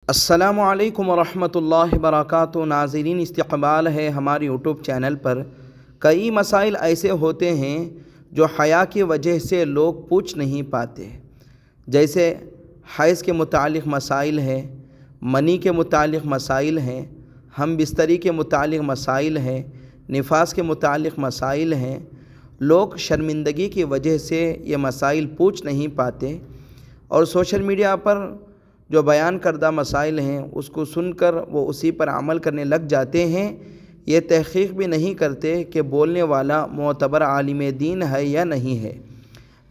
السلام علیکم ورحمۃ اللہ وبرکاتہ۔ ناظرین، استقبال ہے ہماری یوٹیوب چینل پر۔ کئی مسائل ایسے ہوتے ہیں جو حیا کی وجہ سے لوگ پوچھ نہیں پاتے، جیسے حیض کے متعلق مسائل ہیں، منی کے متعلق مسائل ہیں، ہم بستری کے متعلق مسائل ہیں، نفاس کے متعلق مسائل ہیں۔ لوگ شرمندگی کی وجہ سے یہ مسائل پوچھ نہیں پاتے، اور سوشل میڈیا پر جو بیان کردہ مسائل ہیں اس کو سن کر وہ اسی پر عمل کرنے لگ جاتے ہیں۔ یہ تحقیق بھی نہیں کرتے کہ بولنے والا معتبر عالم دین ہے یا نہیں ہے۔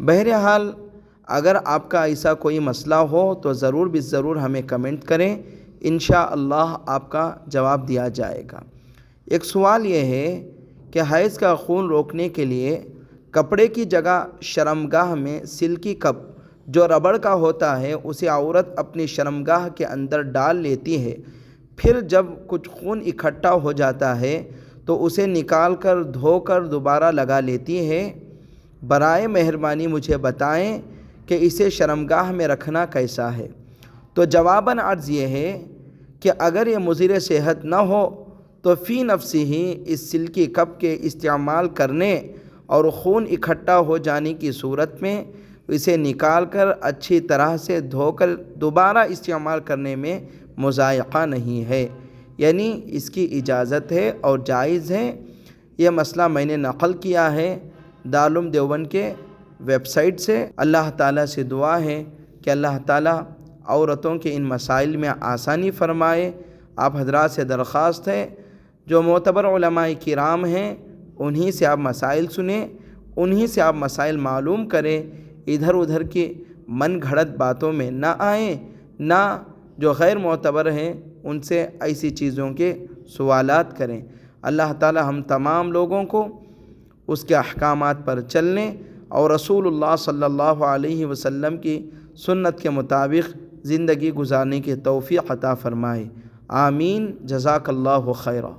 بہرحال، اگر آپ کا ایسا کوئی مسئلہ ہو تو ضرور ہمیں کمنٹ کریں، انشاءاللہ آپ کا جواب دیا جائے گا۔ ایک سوال یہ ہے کہ حیض کا خون روکنے کے لیے کپڑے کی جگہ شرمگاہ میں سلکی کپ جو ربڑ کا ہوتا ہے اسے عورت اپنی شرمگاہ کے اندر ڈال لیتی ہے، پھر جب کچھ خون اکٹھا ہو جاتا ہے تو اسے نکال کر دھو کر دوبارہ لگا لیتی ہے۔ برائے مہربانی مجھے بتائیں کہ اسے شرمگاہ میں رکھنا کیسا ہے؟ تو جواباً عرض یہ ہے کہ اگر یہ مضر صحت نہ ہو تو فی نفسی ہی اس سلکی کپ کے استعمال کرنے اور خون اکٹھا ہو جانے کی صورت میں اسے نکال کر اچھی طرح سے دھو کر دوبارہ استعمال کرنے میں مضائقہ نہیں ہے، یعنی اس کی اجازت ہے اور جائز ہے۔ یہ مسئلہ میں نے نقل کیا ہے دارالعلوم دیوبند کے ویب سائٹ سے۔ اللہ تعالیٰ سے دعا ہے کہ اللہ تعالیٰ عورتوں کے ان مسائل میں آسانی فرمائے۔ آپ حضرات سے درخواست ہے، جو معتبر علماء کرام ہیں انہی سے آپ مسائل سنیں، انہی سے آپ مسائل معلوم کریں، ادھر ادھر کی من گھڑت باتوں میں نہ آئیں، نہ جو غیر معتبر ہیں ان سے ایسی چیزوں کے سوالات کریں۔ اللہ تعالی ہم تمام لوگوں کو اس کے احکامات پر چلنے اور رسول اللہ صلی اللہ علیہ وسلم کی سنت کے مطابق زندگی گزارنے کی توفیق عطا فرمائے۔ آمین۔ جزاک اللہ خیرہ۔